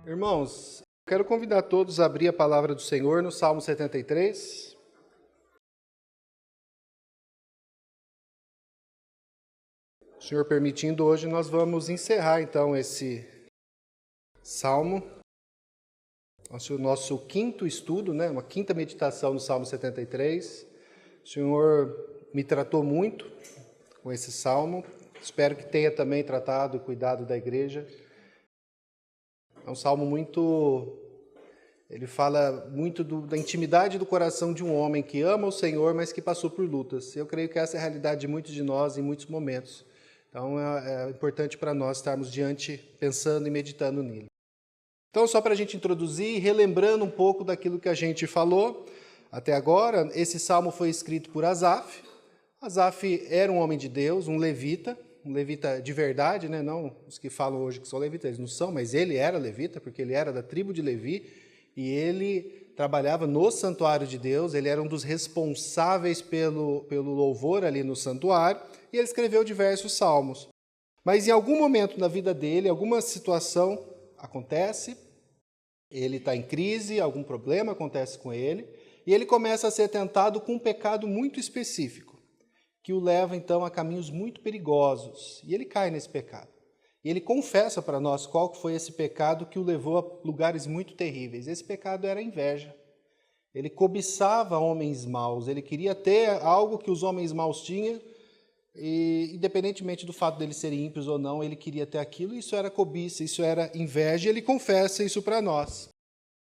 Irmãos, quero convidar todos a abrir a palavra do Senhor no Salmo 73. O Senhor permitindo, hoje nós vamos encerrar então esse salmo, nosso quinto estudo, uma quinta meditação no Salmo 73. O Senhor me tratou muito com esse salmo, espero que tenha também tratado e cuidado da igreja. É um salmo ele fala muito da intimidade do coração de um homem que ama o Senhor, mas que passou por lutas. Eu creio que essa é a realidade de muitos de nós em muitos momentos. Então é importante para nós estarmos pensando e meditando nele. Então, só para a gente introduzir, relembrando um pouco daquilo que a gente falou até agora, esse salmo foi escrito por Asaf. Asaf era um homem de Deus, um levita de verdade, não os que falam hoje que são levitas, eles não são, mas ele era levita, porque ele era da tribo de Levi, e ele trabalhava no santuário de Deus, ele era um dos responsáveis pelo louvor ali no santuário, e ele escreveu diversos salmos. Mas em algum momento na vida dele, alguma situação acontece, ele está em crise, algum problema acontece com ele, e ele começa a ser tentado com um pecado muito específico, que o leva, então, a caminhos muito perigosos. E ele cai nesse pecado. E ele confessa para nós qual foi esse pecado que o levou a lugares muito terríveis. Esse pecado era a inveja. Ele cobiçava homens maus, ele queria ter algo que os homens maus tinham, e independentemente do fato deles serem ímpios ou não, ele queria ter aquilo, e isso era cobiça, isso era inveja, e ele confessa isso para nós.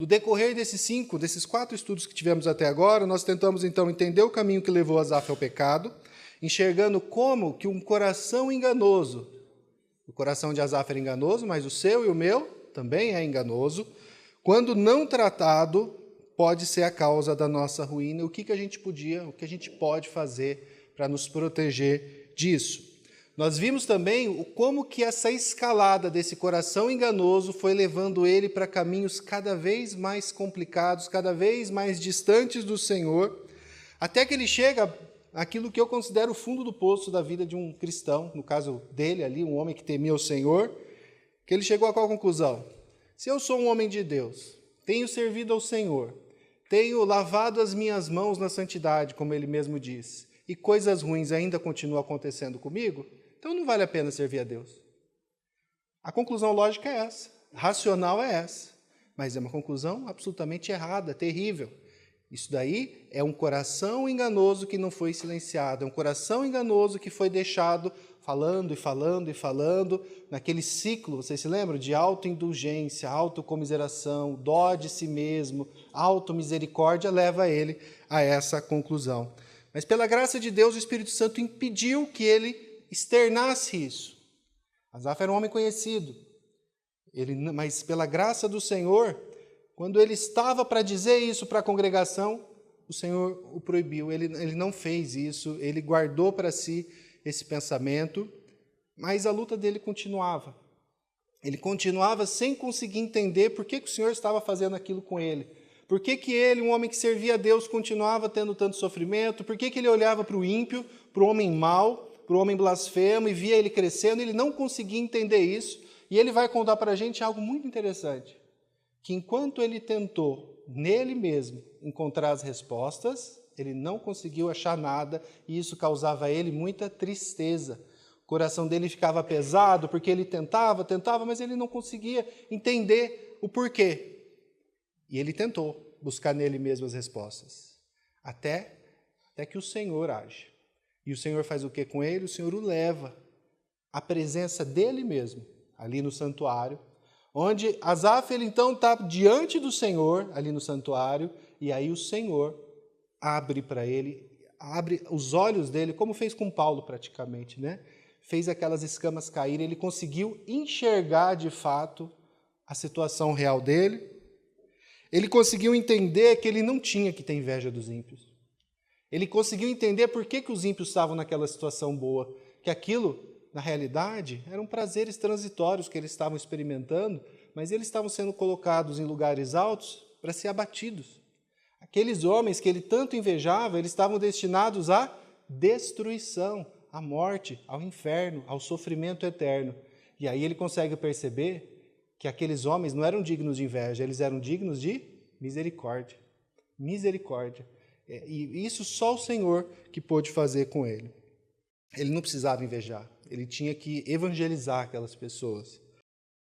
No decorrer desses 4 estudos que tivemos até agora, nós tentamos, então, entender o caminho que levou Asaf ao pecado, enxergando como que um coração enganoso, o coração de Asaf era enganoso, mas o seu e o meu também é enganoso, quando não tratado, pode ser a causa da nossa ruína. O que a gente pode fazer para nos proteger disso? Nós vimos também como que essa escalada desse coração enganoso foi levando ele para caminhos cada vez mais complicados, cada vez mais distantes do Senhor, até que ele chega aquilo que eu considero o fundo do poço da vida de um cristão, no caso dele ali, um homem que temia o Senhor, que ele chegou a qual conclusão? Se eu sou um homem de Deus, tenho servido ao Senhor, tenho lavado as minhas mãos na santidade, como ele mesmo diz, e coisas ruins ainda continuam acontecendo comigo, então não vale a pena servir a Deus. A conclusão lógica é essa, racional é essa, mas é uma conclusão absolutamente errada, terrível. Isso daí é um coração enganoso que não foi silenciado, é um coração enganoso que foi deixado falando e falando e falando, naquele ciclo, vocês se lembram? De autoindulgência, autocomiseração, dó de si mesmo, automisericórdia, leva ele a essa conclusão. Mas pela graça de Deus, o Espírito Santo impediu que ele externasse isso. Asaf era um homem conhecido, mas pela graça do Senhor, quando ele estava para dizer isso para a congregação, o Senhor o proibiu, ele não fez isso, ele guardou para si esse pensamento, mas a luta dele continuava. Ele continuava sem conseguir entender por que o Senhor estava fazendo aquilo com ele. Por que ele, um homem que servia a Deus, continuava tendo tanto sofrimento? Por que ele olhava para o ímpio, para o homem mau, para o homem blasfemo, e via ele crescendo? Ele não conseguia entender isso, e ele vai contar para a gente algo muito interessante. Que enquanto ele tentou, nele mesmo, encontrar as respostas, ele não conseguiu achar nada, e isso causava a ele muita tristeza. O coração dele ficava pesado, porque ele tentava, mas ele não conseguia entender o porquê. E ele tentou buscar nele mesmo as respostas, até que o Senhor age. E o Senhor faz o que com ele? O Senhor o leva à presença dele mesmo, ali no santuário, onde Asaf, ele então está diante do Senhor, ali no santuário, e aí o Senhor abre para ele, abre os olhos dele, como fez com Paulo praticamente, Fez aquelas escamas caírem, ele conseguiu enxergar de fato a situação real dele, ele conseguiu entender que ele não tinha que ter inveja dos ímpios. Ele conseguiu entender por que os ímpios estavam naquela situação boa, que aquilo, na realidade, eram prazeres transitórios que eles estavam experimentando, mas eles estavam sendo colocados em lugares altos para ser abatidos. Aqueles homens que ele tanto invejava, eles estavam destinados à destruição, à morte, ao inferno, ao sofrimento eterno. E aí ele consegue perceber que aqueles homens não eram dignos de inveja, eles eram dignos de misericórdia. Misericórdia. E isso só o Senhor que pôde fazer com ele. Ele não precisava invejar, ele tinha que evangelizar aquelas pessoas.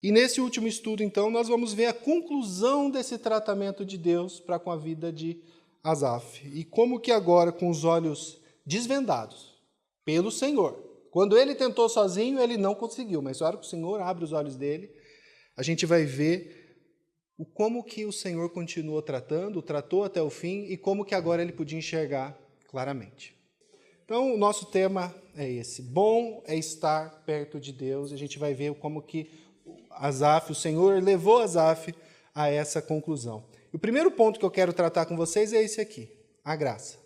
E nesse último estudo, então, nós vamos ver a conclusão desse tratamento de Deus para com a vida de Asaf. E como que agora, com os olhos desvendados pelo Senhor, quando ele tentou sozinho, ele não conseguiu, mas na hora que o Senhor abre os olhos dele, a gente vai ver como que o Senhor continuou tratando, tratou até o fim, e como que agora ele podia enxergar claramente. Então, o nosso tema é esse. Bom é estar perto de Deus. A gente vai ver como que Asaf, o Senhor, levou Asaf a essa conclusão. E o primeiro ponto que eu quero tratar com vocês é esse aqui, a graça.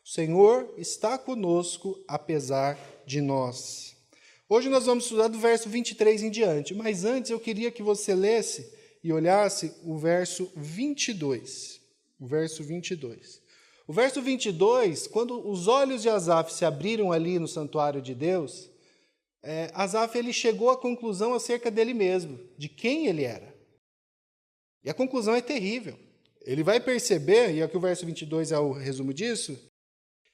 O Senhor está conosco apesar de nós. Hoje nós vamos estudar do verso 23 em diante, mas antes eu queria que você lesse e olhasse o verso 22. O verso 22. O verso 22, quando os olhos de Asaf se abriram ali no santuário de Deus, Asaf ele chegou à conclusão acerca dele mesmo, de quem ele era. E a conclusão é terrível. Ele vai perceber, e aqui o verso 22 é o resumo disso,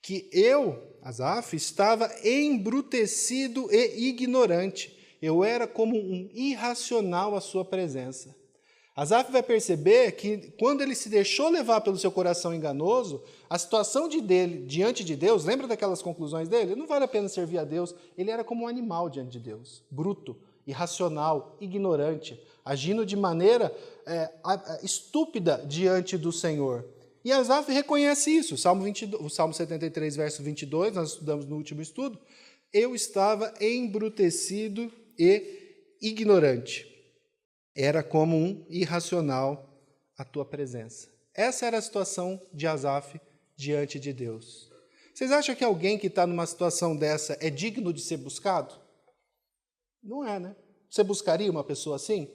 que eu, Asaf, estava embrutecido e ignorante. Eu era como um irracional à sua presença. Asaf vai perceber que quando ele se deixou levar pelo seu coração enganoso, a situação dele diante de Deus, lembra daquelas conclusões dele? Não vale a pena servir a Deus. Ele era como um animal diante de Deus, bruto, irracional, ignorante, agindo de maneira estúpida diante do Senhor. E Asaf reconhece isso. O Salmo 73, verso 22, nós estudamos no último estudo. Eu estava embrutecido e ignorante. Era como um irracional à tua presença. Essa era a situação de Asaf diante de Deus. Vocês acham que alguém que está numa situação dessa é digno de ser buscado? Não é, né? Você buscaria uma pessoa assim?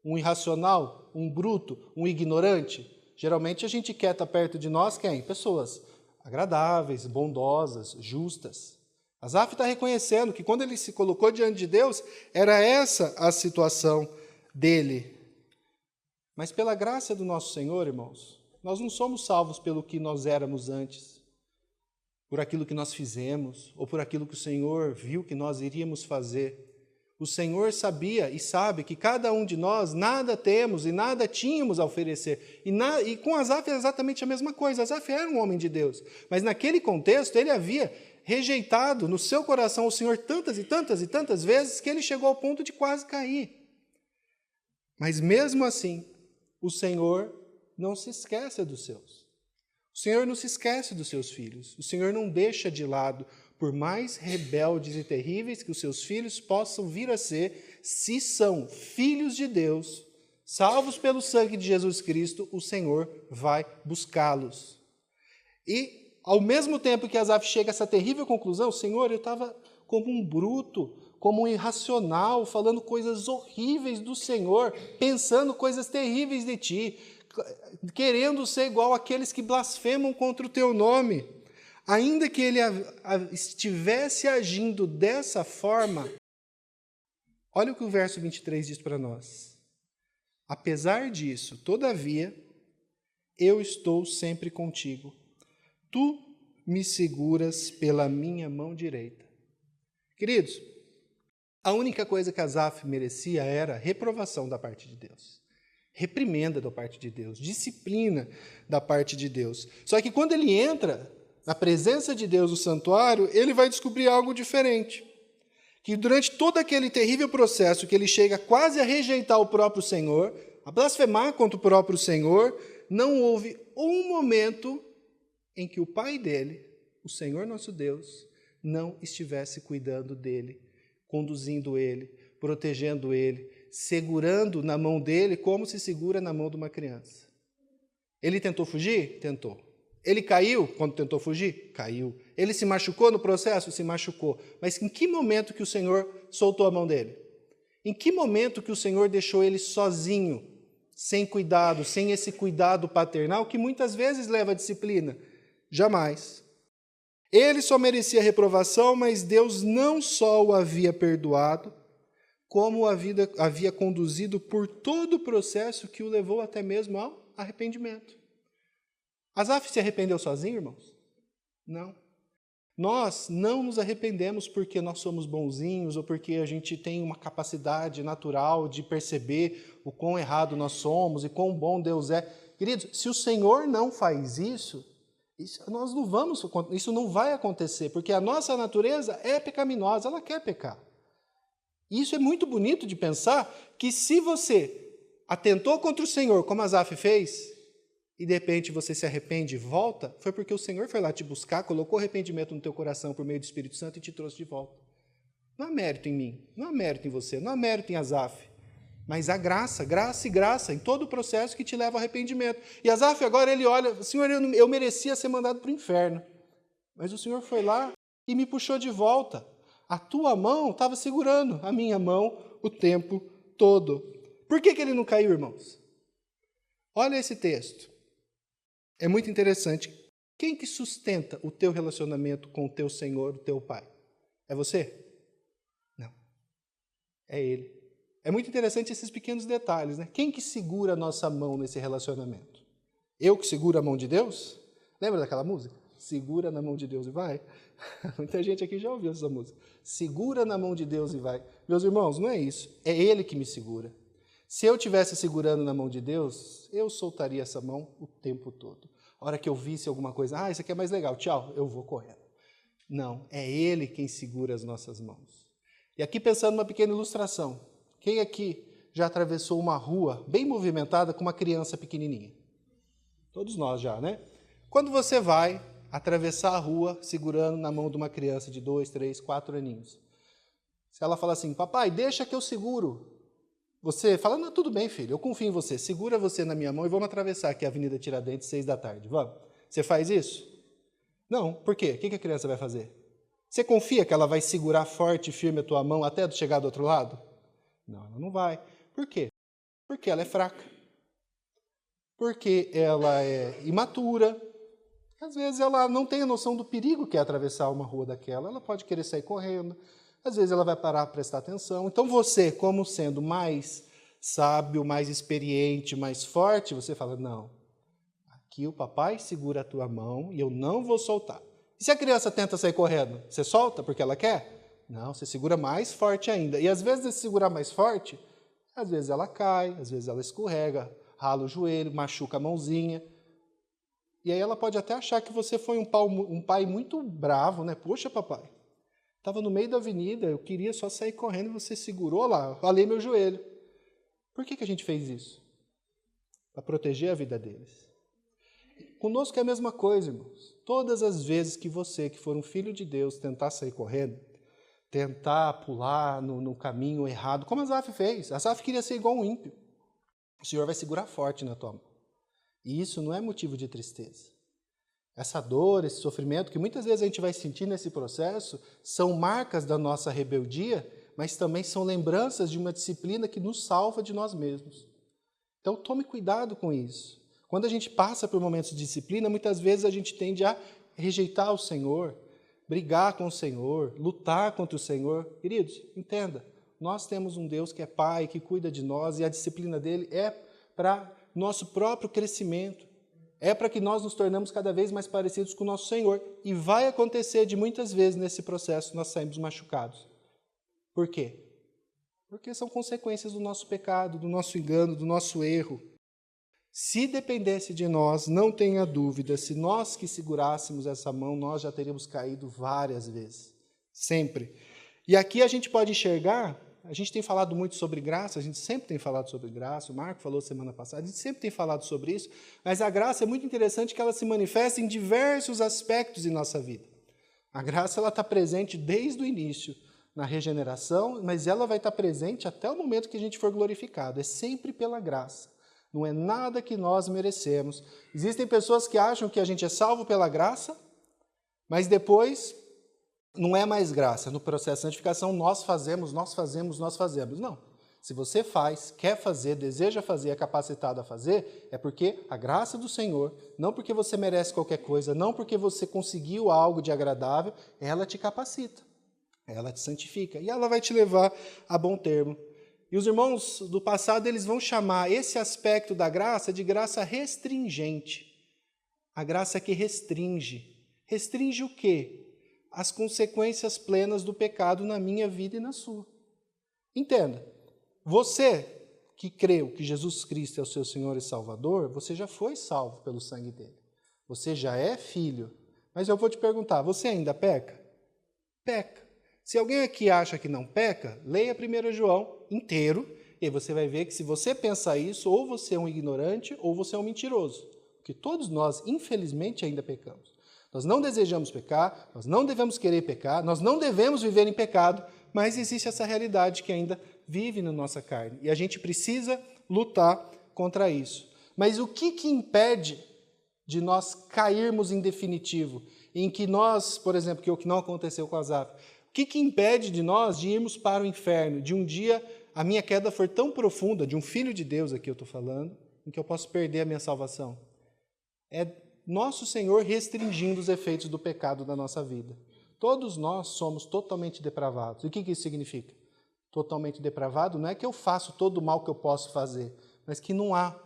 Um irracional, um bruto, um ignorante? Geralmente a gente quer estar perto de nós quem? Pessoas agradáveis, bondosas, justas. Asaf está reconhecendo que quando ele se colocou diante de Deus, era essa a situação dele. Mas pela graça do nosso Senhor, irmãos, nós não somos salvos pelo que nós éramos antes, por aquilo que nós fizemos, ou por aquilo que o Senhor viu que nós iríamos fazer. O Senhor sabia e sabe que cada um de nós nada temos e nada tínhamos a oferecer. E com Asaf é exatamente a mesma coisa. Asaf era um homem de Deus, mas naquele contexto ele havia rejeitado no seu coração o Senhor tantas e tantas e tantas vezes que ele chegou ao ponto de quase cair. Mas mesmo assim, o Senhor não se esquece dos seus. O Senhor não se esquece dos seus filhos. O Senhor não deixa de lado, por mais rebeldes e terríveis que os seus filhos possam vir a ser, se são filhos de Deus, salvos pelo sangue de Jesus Cristo, o Senhor vai buscá-los. E, ao mesmo tempo que Asaf chega a essa terrível conclusão, Senhor, eu estava como um bruto, como um irracional, falando coisas horríveis do Senhor, pensando coisas terríveis de Ti, querendo ser igual àqueles que blasfemam contra o Teu nome. Ainda que ele estivesse agindo dessa forma, olha o que o verso 23 diz para nós. Apesar disso, todavia, eu estou sempre contigo. Tu me seguras pela minha mão direita. Queridos, a única coisa que Asaf merecia era reprovação da parte de Deus. Reprimenda da parte de Deus, disciplina da parte de Deus. Só que quando ele entra na presença de Deus no santuário, ele vai descobrir algo diferente. Que durante todo aquele terrível processo que ele chega quase a rejeitar o próprio Senhor, a blasfemar contra o próprio Senhor, não houve um momento em que o Pai dele, o Senhor nosso Deus, não estivesse cuidando dele, conduzindo ele, protegendo ele, segurando na mão dele como se segura na mão de uma criança. Ele tentou fugir? Tentou. Ele caiu quando tentou fugir? Caiu. Ele se machucou no processo? Se machucou. Mas em que momento que o Senhor soltou a mão dele? Em que momento que o Senhor deixou ele sozinho, sem cuidado, sem esse cuidado paternal que muitas vezes leva à disciplina? Jamais. Ele só merecia reprovação, mas Deus não só o havia perdoado, como a vida havia conduzido por todo o processo que o levou até mesmo ao arrependimento. Asaf se arrependeu sozinho, irmãos? Não. Nós não nos arrependemos porque nós somos bonzinhos ou porque a gente tem uma capacidade natural de perceber o quão errado nós somos e quão bom Deus é. Queridos, se o Senhor não faz isso, isso não vai acontecer, porque a nossa natureza é pecaminosa, ela quer pecar. E isso é muito bonito de pensar que se você atentou contra o Senhor, como Asaf fez, e de repente você se arrepende e volta, foi porque o Senhor foi lá te buscar, colocou arrependimento no teu coração por meio do Espírito Santo e te trouxe de volta. Não há mérito em mim, não há mérito em você, não há mérito em Asaf, mas há graça, graça e graça em todo o processo que te leva ao arrependimento. E Asaf agora ele olha, Senhor, eu merecia ser mandado para o inferno, mas o Senhor foi lá e me puxou de volta. A tua mão estava segurando a minha mão o tempo todo. Por que ele não caiu, irmãos? Olha esse texto. É muito interessante. Quem que sustenta o teu relacionamento com o teu Senhor, o teu Pai? É você? Não. É Ele. É muito interessante esses pequenos detalhes, né? Quem que segura a nossa mão nesse relacionamento? Eu que seguro a mão de Deus? Lembra daquela música? Segura na mão de Deus e vai. Muita gente aqui já ouviu essa música. Segura na mão de Deus e vai. Meus irmãos, não é isso. É Ele que me segura. Se eu estivesse segurando na mão de Deus, eu soltaria essa mão o tempo todo. A hora que eu visse alguma coisa, isso aqui é mais legal, tchau, eu vou correndo. Não, é Ele quem segura as nossas mãos. E aqui pensando numa pequena ilustração. Quem aqui já atravessou uma rua bem movimentada com uma criança pequenininha? Todos nós já, né? Quando você vai atravessar a rua segurando na mão de uma criança de 2, 3, 4 aninhos. Se ela fala assim, papai, deixa que eu seguro. Você fala, não, tudo bem, filho, eu confio em você. Segura você na minha mão e vamos atravessar aqui a Avenida Tiradentes, 6 da tarde. Vamos? Você faz isso? Não. Por quê? O que a criança vai fazer? Você confia que ela vai segurar forte e firme a tua mão até chegar do outro lado? Não, ela não vai. Por quê? Porque ela é fraca. Porque ela é imatura. Às vezes ela não tem a noção do perigo que é atravessar uma rua daquela. Ela pode querer sair correndo. Às vezes ela vai parar para prestar atenção. Então você, como sendo mais sábio, mais experiente, mais forte, você fala, não, aqui o papai segura a tua mão e eu não vou soltar. E se a criança tenta sair correndo, você solta porque ela quer? Não, você segura mais forte ainda. E às vezes, de segurar mais forte, às vezes ela cai, às vezes ela escorrega, rala o joelho, machuca a mãozinha. E aí ela pode até achar que você foi um pai muito bravo, né? Poxa, papai, estava no meio da avenida, eu queria só sair correndo e você segurou lá, ralei meu joelho. Por que a gente fez isso? Para proteger a vida deles. Conosco é a mesma coisa, irmãos. Todas as vezes que você, que for um filho de Deus, tentar sair correndo, tentar pular no caminho errado, como Asaf fez. Asaf queria ser igual um ímpio. O Senhor vai segurar forte na tua mão. E isso não é motivo de tristeza. Essa dor, esse sofrimento que muitas vezes a gente vai sentir nesse processo são marcas da nossa rebeldia, mas também são lembranças de uma disciplina que nos salva de nós mesmos. Então tome cuidado com isso. Quando a gente passa por momentos de disciplina, muitas vezes a gente tende a rejeitar o Senhor, brigar com o Senhor, lutar contra o Senhor. Queridos, entenda, nós temos um Deus que é Pai, que cuida de nós, e a disciplina dele é para nosso próprio crescimento. É para que nós nos tornamos cada vez mais parecidos com o nosso Senhor. E vai acontecer de muitas vezes nesse processo nós saímos machucados. Por quê? Porque são consequências do nosso pecado, do nosso engano, do nosso erro. Se dependesse de nós, não tenha dúvida, se nós que segurássemos essa mão, nós já teríamos caído várias vezes. Sempre. E aqui a gente pode enxergar, a gente tem falado muito sobre graça, a gente sempre tem falado sobre graça, o Marco falou semana passada, a gente sempre tem falado sobre isso, mas a graça é muito interessante que ela se manifesta em diversos aspectos em nossa vida. A graça ela está presente desde o início, na regeneração, mas ela vai estar presente até o momento que a gente for glorificado. É sempre pela graça. Não é nada que nós merecemos. Existem pessoas que acham que a gente é salvo pela graça, mas depois não é mais graça. No processo de santificação, nós fazemos. Não. Se você faz, quer fazer, deseja fazer, é capacitado a fazer, é porque a graça do Senhor, não porque você merece qualquer coisa, não porque você conseguiu algo de agradável, ela te capacita. Ela te santifica e ela vai te levar a bom termo. E os irmãos do passado, eles vão chamar esse aspecto da graça de graça restringente. A graça que restringe. Restringe o quê? As consequências plenas do pecado na minha vida e na sua. Entenda, você que creu que Jesus Cristo é o seu Senhor e Salvador, você já foi salvo pelo sangue dele. Você já é filho. Mas eu vou te perguntar, você ainda peca? Peca. Se alguém aqui acha que não peca, leia 1 João inteiro, e você vai ver que se você pensar isso, ou você é um ignorante, ou você é um mentiroso. Porque todos nós, infelizmente, ainda pecamos. Nós não desejamos pecar, nós não devemos querer pecar, nós não devemos viver em pecado, mas existe essa realidade que ainda vive na nossa carne. E a gente precisa lutar contra isso. Mas o que impede de nós cairmos em definitivo? Em que nós, por exemplo, que é o que não aconteceu com Asaf, o que impede de nós de irmos para o inferno? De um dia a minha queda for tão profunda, de um filho de Deus aqui eu estou falando, em que eu posso perder a minha salvação? É nosso Senhor restringindo os efeitos do pecado da nossa vida. Todos nós somos totalmente depravados. E o que isso significa? Totalmente depravado não é que eu faço todo o mal que eu posso fazer, mas que não há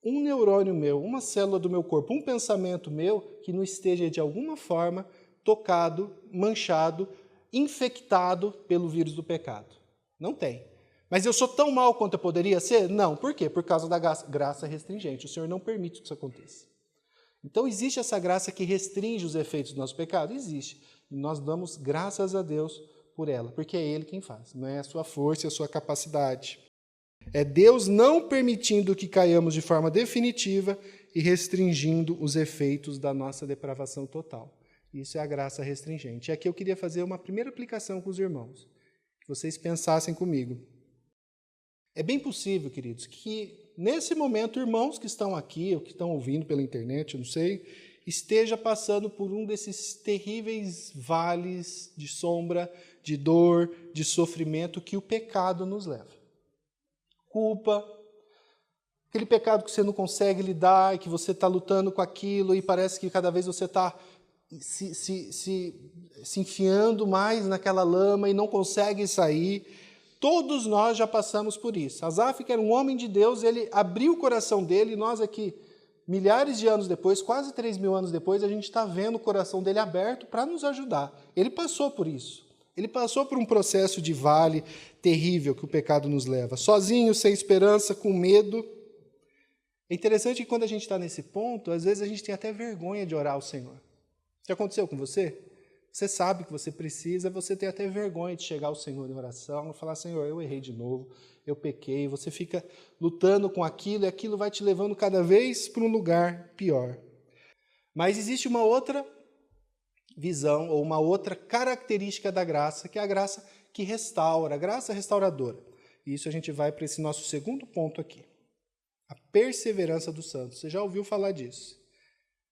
um neurônio meu, uma célula do meu corpo, um pensamento meu que não esteja de alguma forma tocado, manchado, infectado pelo vírus do pecado. Não tem. Mas eu sou tão mal quanto eu poderia ser? Não. Por quê? Por causa da graça restringente. O Senhor não permite que isso aconteça. Então existe essa graça que restringe os efeitos do nosso pecado? Existe. E nós damos graças a Deus por ela, porque é Ele quem faz. Não é a sua força e a sua capacidade. É Deus não permitindo que caiamos de forma definitiva e restringindo os efeitos da nossa depravação total. Isso é a graça restringente. E aqui eu queria fazer uma primeira aplicação com os irmãos, que vocês pensassem comigo. É bem possível, queridos, que nesse momento irmãos que estão aqui, ou que estão ouvindo pela internet, eu não sei, esteja passando por um desses terríveis vales de sombra, de dor, de sofrimento que o pecado nos leva. Culpa, aquele pecado que você não consegue lidar, e que você está lutando com aquilo, e parece que cada vez você está se enfiando mais naquela lama e não consegue sair. Todos nós já passamos por isso. Asaf, que era um homem de Deus, ele abriu o coração dele, e nós aqui, milhares de anos depois, quase 3.000 anos depois, a gente está vendo o coração dele aberto para nos ajudar. Ele passou por isso. Ele passou por um processo de vale terrível que o pecado nos leva. Sozinho, sem esperança, com medo. É interessante que quando a gente está nesse ponto, às vezes a gente tem até vergonha de orar ao Senhor. Já aconteceu com você? Você sabe que você precisa, você tem até vergonha de chegar ao Senhor em oração e falar, Senhor, eu errei de novo, eu pequei. Você fica lutando com aquilo e aquilo vai te levando cada vez para um lugar pior. Mas existe uma outra visão ou uma outra característica da graça, que é a graça que restaura, a graça restauradora. E isso a gente vai para esse nosso segundo ponto aqui. A perseverança dos santos. Você já ouviu falar disso?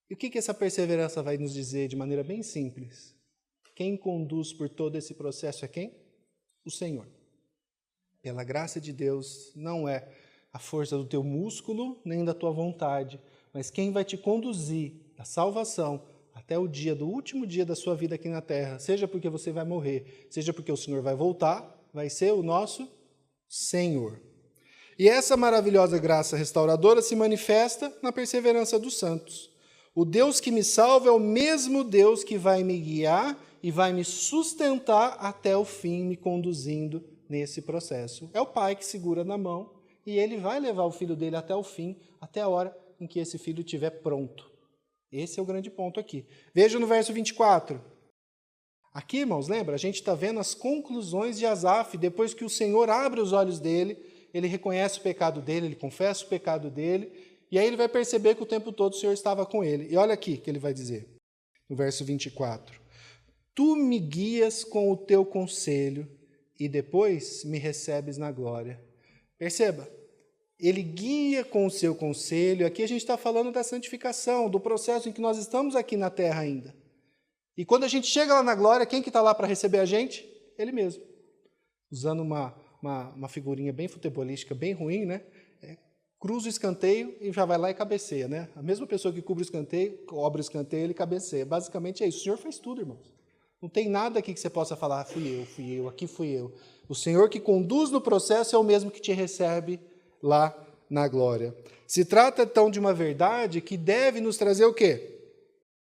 E o que essa perseverança vai nos dizer de maneira bem simples? Quem conduz por todo esse processo é quem? O Senhor. Pela graça de Deus, não é a força do teu músculo, nem da tua vontade, mas quem vai te conduzir à salvação até o dia, do último dia da sua vida aqui na terra, seja porque você vai morrer, seja porque o Senhor vai voltar, vai ser o nosso Senhor. E essa maravilhosa graça restauradora se manifesta na perseverança dos santos. O Deus que me salva é o mesmo Deus que vai me guiar e vai me sustentar até o fim, me conduzindo nesse processo. É o Pai que segura na mão e Ele vai levar o filho dele até o fim, até a hora em que esse filho estiver pronto. Esse é o grande ponto aqui. Veja no verso 24. Aqui, irmãos, lembra? A gente está vendo as conclusões de Asaf. Depois que o Senhor abre os olhos dele, ele reconhece o pecado dele, ele confessa o pecado dele, e aí ele vai perceber que o tempo todo o Senhor estava com ele. E olha aqui o que ele vai dizer, no verso 24. Tu me guias com o teu conselho, e depois me recebes na glória. Perceba. Ele guia com o seu conselho. Aqui a gente está falando da santificação, do processo em que nós estamos aqui na terra ainda. E quando a gente chega lá na glória, quem que está lá para receber a gente? Ele mesmo. Usando uma figurinha bem futebolística, bem ruim, né? Cruza o escanteio e já vai lá e cabeceia, né? A mesma pessoa que cobre o escanteio, ele cabeceia. Basicamente é isso. O Senhor faz tudo, irmãos. Não tem nada aqui que você possa falar, fui eu, aqui fui eu. O Senhor que conduz no processo é o mesmo que te recebe lá na glória. Se trata, então, de uma verdade que deve nos trazer o quê?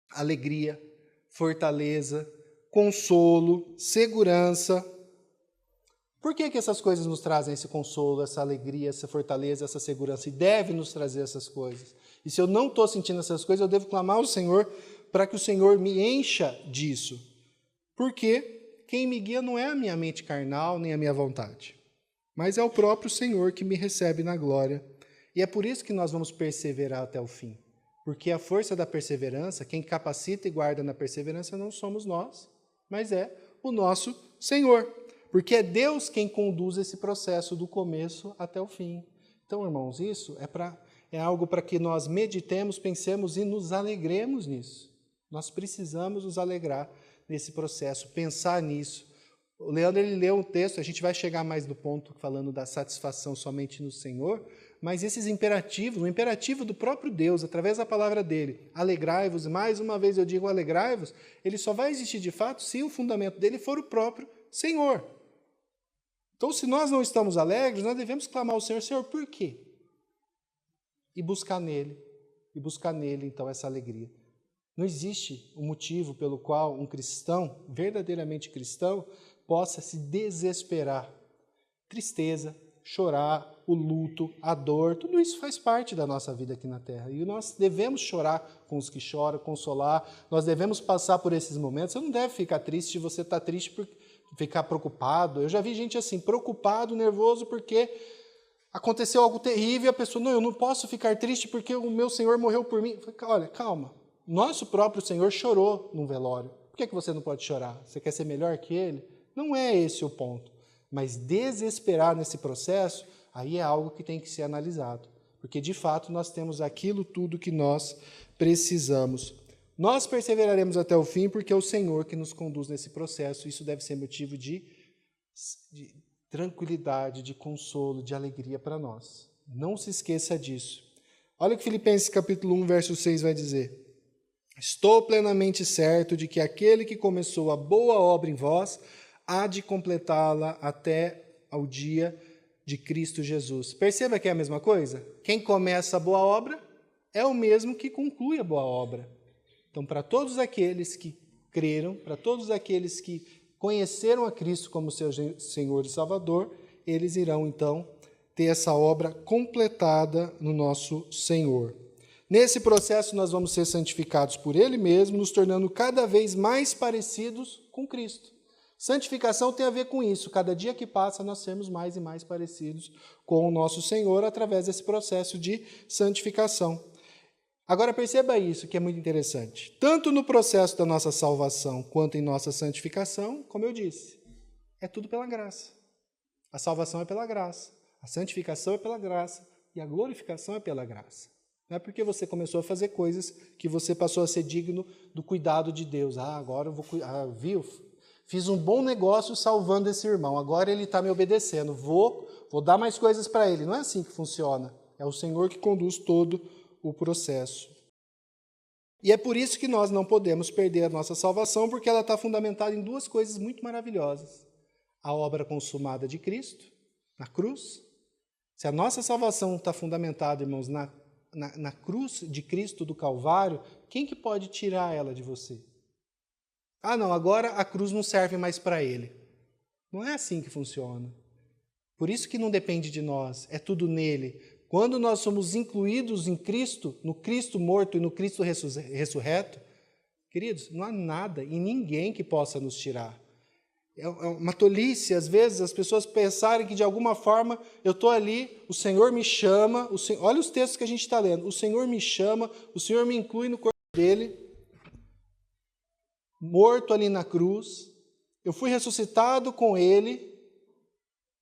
Alegria, fortaleza, consolo, segurança. Por que essas coisas nos trazem esse consolo, essa alegria, essa fortaleza, essa segurança? E deve nos trazer essas coisas. E se eu não estou sentindo essas coisas, eu devo clamar ao Senhor para que o Senhor me encha disso. Porque quem me guia não é a minha mente carnal, nem a minha vontade, mas é o próprio Senhor que me recebe na glória. E é por isso que nós vamos perseverar até o fim. Porque a força da perseverança, quem capacita e guarda na perseverança não somos nós, mas é o nosso Senhor. Porque é Deus quem conduz esse processo do começo até o fim. Então, irmãos, isso é algo para que nós meditemos, pensemos e nos alegremos nisso. Nós precisamos nos alegrar nesse processo, pensar nisso. O Leandro, ele leu um texto, a gente vai chegar mais no ponto falando da satisfação somente no Senhor, mas esses imperativos, o imperativo do próprio Deus, através da palavra dele, alegrai-vos, e mais uma vez eu digo alegrai-vos, ele só vai existir de fato se o fundamento dele for o próprio Senhor. Então, se nós não estamos alegres, nós devemos clamar ao Senhor, Senhor, por quê? E buscar nele, então, essa alegria. Não existe um motivo pelo qual um cristão, verdadeiramente cristão, possa se desesperar. Tristeza, chorar, o luto, a dor, tudo isso faz parte da nossa vida aqui na Terra. E nós devemos chorar com os que choram, consolar, nós devemos passar por esses momentos. Você não deve ficar triste se você está triste por ficar preocupado. Eu já vi gente assim, preocupado, nervoso, porque aconteceu algo terrível e a pessoa, não, eu não posso ficar triste porque o meu Senhor morreu por mim. Olha, calma. Nosso próprio Senhor chorou num velório. Por que você não pode chorar? Você quer ser melhor que Ele? Não é esse o ponto. Mas desesperar nesse processo, aí é algo que tem que ser analisado. Porque, de fato, nós temos aquilo tudo que nós precisamos. Nós perseveraremos até o fim porque é o Senhor que nos conduz nesse processo. Isso deve ser motivo de tranquilidade, de consolo, de alegria para nós. Não se esqueça disso. Olha o que Filipenses capítulo 1, verso 6 vai dizer. Estou plenamente certo de que aquele que começou a boa obra em vós há de completá-la até ao dia de Cristo Jesus. Perceba que é a mesma coisa? Quem começa a boa obra é o mesmo que conclui a boa obra. Então, para todos aqueles que creram, para todos aqueles que conheceram a Cristo como seu Senhor e Salvador, eles irão, então, ter essa obra completada no nosso Senhor. Nesse processo, nós vamos ser santificados por Ele mesmo, nos tornando cada vez mais parecidos com Cristo. Santificação tem a ver com isso. Cada dia que passa, nós sermos mais e mais parecidos com o nosso Senhor através desse processo de santificação. Agora, perceba isso, que é muito interessante. Tanto no processo da nossa salvação, quanto em nossa santificação, como eu disse, é tudo pela graça. A salvação é pela graça, a santificação é pela graça e a glorificação é pela graça. Não é porque você começou a fazer coisas que você passou a ser digno do cuidado de Deus. Agora eu vou cuidar. Viu? Fiz um bom negócio salvando esse irmão. Agora ele está me obedecendo. Vou dar mais coisas para ele. Não é assim que funciona. É o Senhor que conduz todo o processo. E é por isso que nós não podemos perder a nossa salvação, porque ela está fundamentada em duas coisas muito maravilhosas. A obra consumada de Cristo, na cruz. Se a nossa salvação está fundamentada, irmãos, na cruz de Cristo do Calvário, quem que pode tirar ela de você? Não, agora a cruz não serve mais para ele. Não é assim que funciona. Por isso que não depende de nós, é tudo nele. Quando nós somos incluídos em Cristo, no Cristo morto e no Cristo ressurreto, queridos, não há nada e ninguém que possa nos tirar. É uma tolice, às vezes, as pessoas pensarem que, de alguma forma, eu estou ali, o Senhor me chama, olha os textos que a gente está lendo, o Senhor me chama, o Senhor me inclui no corpo dele, morto ali na cruz, eu fui ressuscitado com ele,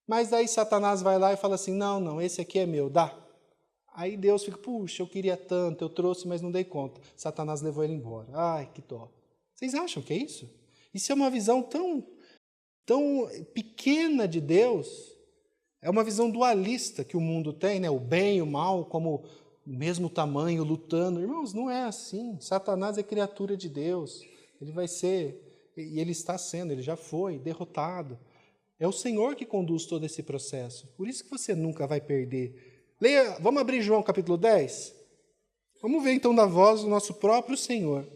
mas aí Satanás vai lá e fala assim, não, esse aqui é meu, dá. Aí Deus fica, puxa, eu queria tanto, eu trouxe, mas não dei conta. Satanás levou ele embora. Ai, que dó. Vocês acham que é isso? Isso é uma visão tão pequena de Deus, é uma visão dualista que o mundo tem, né? O bem e o mal como o mesmo tamanho, lutando. Irmãos, não é assim. Satanás é criatura de Deus. Ele vai ser E ele está sendo, ele já foi derrotado. É o Senhor que conduz todo esse processo. Por isso que você nunca vai perder. Leia, vamos abrir João capítulo 10? Vamos ver então da voz do nosso próprio Senhor.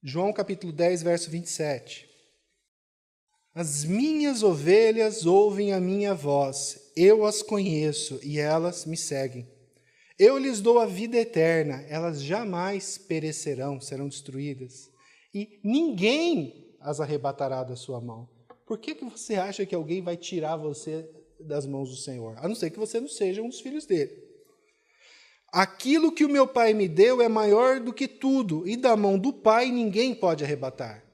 João capítulo 10, verso 27. As minhas ovelhas ouvem a minha voz, eu as conheço e elas me seguem. Eu lhes dou a vida eterna, elas jamais perecerão, serão destruídas. E ninguém as arrebatará da sua mão. Por que você acha que alguém vai tirar você das mãos do Senhor? A não ser que você não seja um dos filhos dele. Aquilo que o meu Pai me deu é maior do que tudo, e da mão do Pai ninguém pode arrebatar.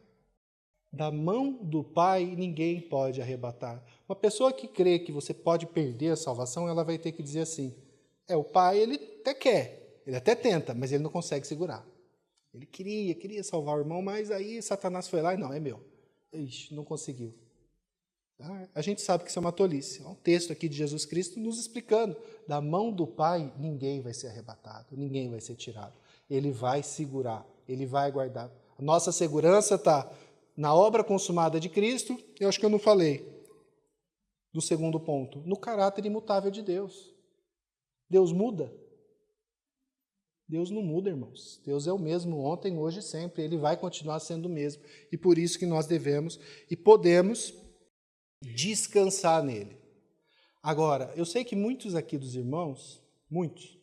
Da mão do Pai ninguém pode arrebatar. Uma pessoa que crê que você pode perder a salvação, ela vai ter que dizer assim, o Pai ele até quer, ele até tenta, mas ele não consegue segurar. Ele queria salvar o irmão, mas aí Satanás foi lá e não, é meu. Ixi, não conseguiu. A gente sabe que isso é uma tolice. Há um texto aqui de Jesus Cristo nos explicando. Da mão do Pai, ninguém vai ser arrebatado, ninguém vai ser tirado. Ele vai segurar, ele vai guardar. A nossa segurança está na obra consumada de Cristo, eu acho que eu não falei do segundo ponto, no caráter imutável de Deus. Deus muda? Deus não muda, irmãos. Deus é o mesmo ontem, hoje e sempre. Ele vai continuar sendo o mesmo. E por isso que nós devemos e podemos descansar nele. Agora, eu sei que muitos aqui dos irmãos, muitos,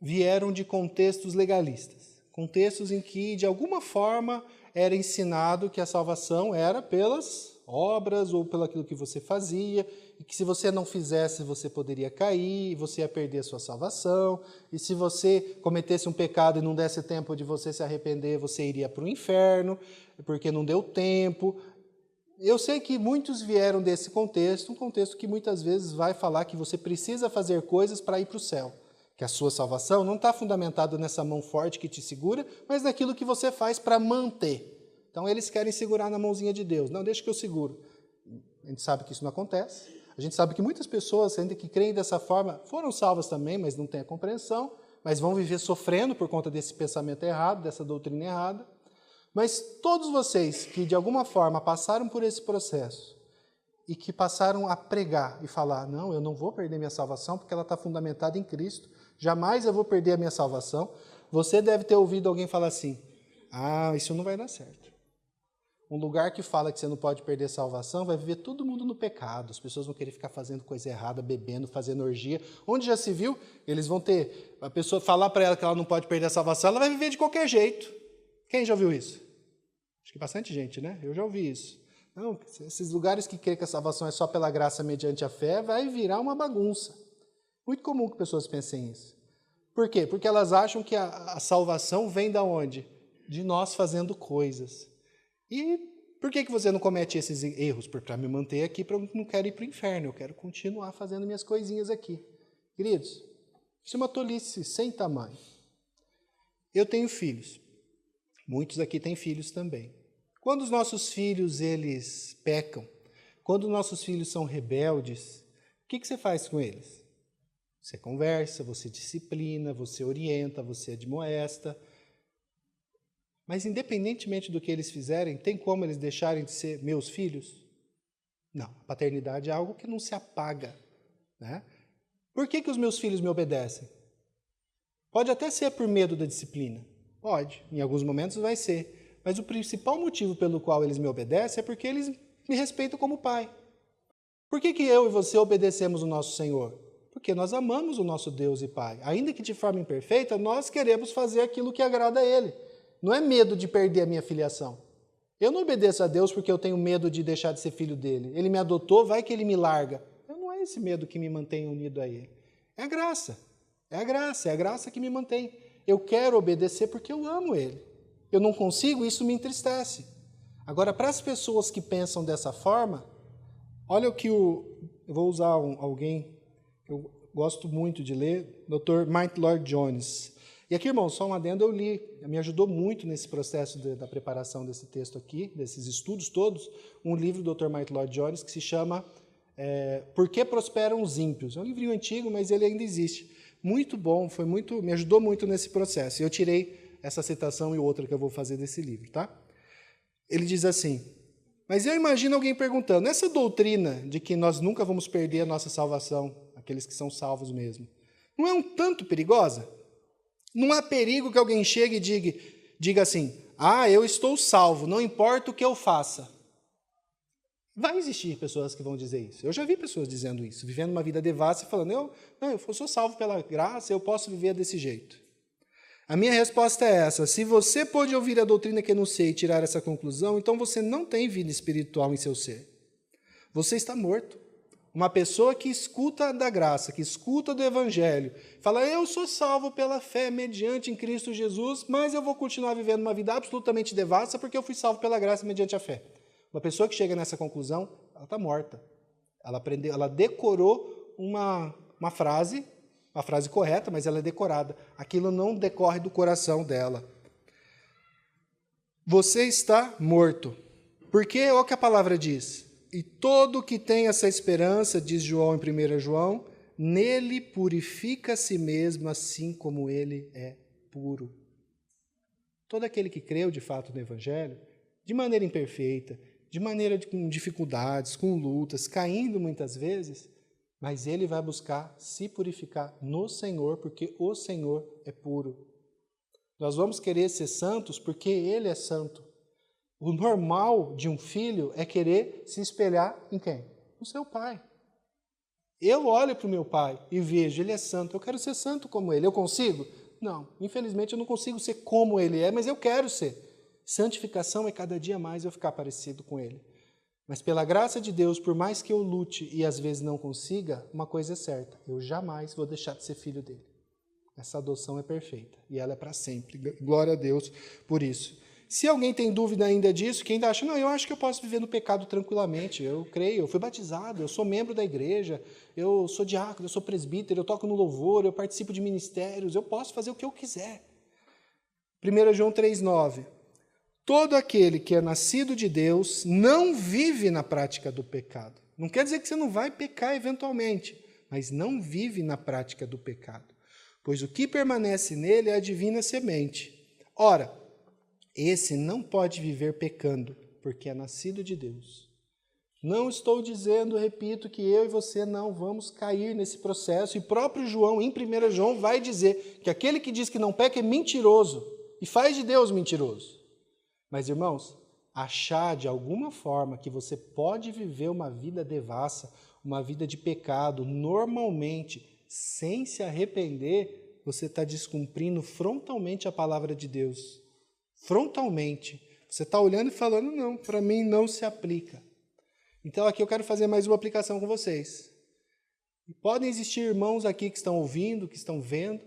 vieram de contextos legalistas. Contextos em que, de alguma forma, era ensinado que a salvação era pelas obras ou pelo aquilo que você fazia, e que se você não fizesse, você poderia cair, você ia perder a sua salvação, e se você cometesse um pecado e não desse tempo de você se arrepender, você iria para o inferno, porque não deu tempo. Eu sei que muitos vieram desse contexto, um contexto que muitas vezes vai falar que você precisa fazer coisas para ir para o céu, que a sua salvação não está fundamentada nessa mão forte que te segura, mas naquilo que você faz para manter. Então eles querem segurar na mãozinha de Deus. Não, deixa que eu seguro. A gente sabe que isso não acontece. A gente sabe que muitas pessoas, ainda que creem dessa forma, foram salvas também, mas não têm a compreensão, mas vão viver sofrendo por conta desse pensamento errado, dessa doutrina errada. Mas todos vocês que de alguma forma passaram por esse processo e que passaram a pregar e falar, não, eu não vou perder minha salvação porque ela está fundamentada em Cristo, jamais eu vou perder a minha salvação, você deve ter ouvido alguém falar assim, isso não vai dar certo. Um lugar que fala que você não pode perder a salvação, vai viver todo mundo no pecado. As pessoas vão querer ficar fazendo coisa errada, bebendo, fazendo orgia. Onde já se viu, eles vão ter... A pessoa falar para ela que ela não pode perder a salvação, ela vai viver de qualquer jeito. Quem já ouviu isso? Acho que bastante gente, né? Eu já ouvi isso. Não, esses lugares que creem que a salvação é só pela graça mediante a fé, vai virar uma bagunça. Muito comum que pessoas pensem isso. Por quê? Porque elas acham que a salvação vem da onde? De nós fazendo coisas. E por que você não comete esses erros? Para me manter aqui, porque eu não quero ir para o inferno, eu quero continuar fazendo minhas coisinhas aqui. Queridos, isso é uma tolice sem tamanho. Eu tenho filhos. Muitos aqui têm filhos também. Quando os nossos filhos eles pecam, quando os nossos filhos são rebeldes, o que você faz com eles? Você conversa, você disciplina, você orienta, você admoesta. Mas independentemente do que eles fizerem, tem como eles deixarem de ser meus filhos? Não, a paternidade é algo que não se apaga. Né? Por que os meus filhos me obedecem? Pode até ser por medo da disciplina. Pode, em alguns momentos vai ser. Mas o principal motivo pelo qual eles me obedecem é porque eles me respeitam como pai. Por que eu e você obedecemos o nosso Senhor? Porque nós amamos o nosso Deus e Pai. Ainda que de forma imperfeita, nós queremos fazer aquilo que agrada a Ele. Não é medo de perder a minha filiação. Eu não obedeço a Deus porque eu tenho medo de deixar de ser filho dele. Ele me adotou, vai que ele me larga. Não é esse medo que me mantém unido a ele. É a graça. É a graça que me mantém. Eu quero obedecer porque eu amo ele. Eu não consigo, isso me entristece. Agora, para as pessoas que pensam dessa forma, olha o que eu vou usar alguém que eu gosto muito de ler, Dr. Martyn Lloyd-Jones. E aqui, irmão, só um adendo, eu li, me ajudou muito nesse processo da preparação desse texto aqui, desses estudos todos, um livro do Dr. Martyn Lloyd-Jones que se chama Por que Prosperam os Ímpios? É um livrinho antigo, mas ele ainda existe. Muito bom, me ajudou muito nesse processo. Eu tirei essa citação e outra que eu vou fazer desse livro, tá? Ele diz assim: mas eu imagino alguém perguntando, essa doutrina de que nós nunca vamos perder a nossa salvação, aqueles que são salvos mesmo, não é um tanto perigosa? Não há perigo que alguém chegue e diga assim, eu estou salvo, não importa o que eu faça. Vai existir pessoas que vão dizer isso. Eu já vi pessoas dizendo isso, vivendo uma vida devassa e falando, eu sou salvo pela graça, eu posso viver desse jeito. A minha resposta é essa: se você pôde ouvir a doutrina que enunciei e tirar essa conclusão, então você não tem vida espiritual em seu ser. Você está morto. Uma pessoa que escuta da graça, que escuta do evangelho, fala, eu sou salvo pela fé mediante em Cristo Jesus, mas eu vou continuar vivendo uma vida absolutamente devassa porque eu fui salvo pela graça mediante a fé. Uma pessoa que chega nessa conclusão, ela está morta. Ela decorou uma frase correta, mas ela é decorada. Aquilo não decorre do coração dela. Você está morto. Porque, olha o que a palavra diz. E todo que tem essa esperança, diz João em 1 João, nele purifica a si mesmo, assim como ele é puro. Todo aquele que creu de fato no Evangelho, de maneira imperfeita, de maneira com dificuldades, com lutas, caindo muitas vezes, mas ele vai buscar se purificar no Senhor, porque o Senhor é puro. Nós vamos querer ser santos porque Ele é santo. O normal de um filho é querer se espelhar em quem? No seu pai. Eu olho para o meu pai e vejo, ele é santo, eu quero ser santo como ele. Eu consigo? Não, infelizmente eu não consigo ser como ele é, mas eu quero ser. Santificação é cada dia mais eu ficar parecido com ele. Mas pela graça de Deus, por mais que eu lute e às vezes não consiga, uma coisa é certa, eu jamais vou deixar de ser filho dele. Essa adoção é perfeita e ela é para sempre. Glória a Deus por isso. Se alguém tem dúvida ainda disso, que ainda acha, eu acho que eu posso viver no pecado tranquilamente, eu creio, eu fui batizado, eu sou membro da igreja, eu sou diácono, eu sou presbítero, eu toco no louvor, eu participo de ministérios, eu posso fazer o que eu quiser. 1 João 3,9. Todo aquele que é nascido de Deus não vive na prática do pecado. Não quer dizer que você não vai pecar eventualmente, mas não vive na prática do pecado. Pois o que permanece nele é a divina semente. Ora, esse não pode viver pecando, porque é nascido de Deus. Não estou dizendo, repito, que eu e você não vamos cair nesse processo. E próprio João, em 1 João, vai dizer que aquele que diz que não peca é mentiroso e faz de Deus mentiroso. Mas, irmãos, achar de alguma forma que você pode viver uma vida devassa, uma vida de pecado, normalmente, sem se arrepender, você está descumprindo frontalmente a palavra de Deus. Frontalmente. Você está olhando e falando, não, para mim não se aplica. Então aqui eu quero fazer mais uma aplicação com vocês. E podem existir irmãos aqui que estão ouvindo, que estão vendo,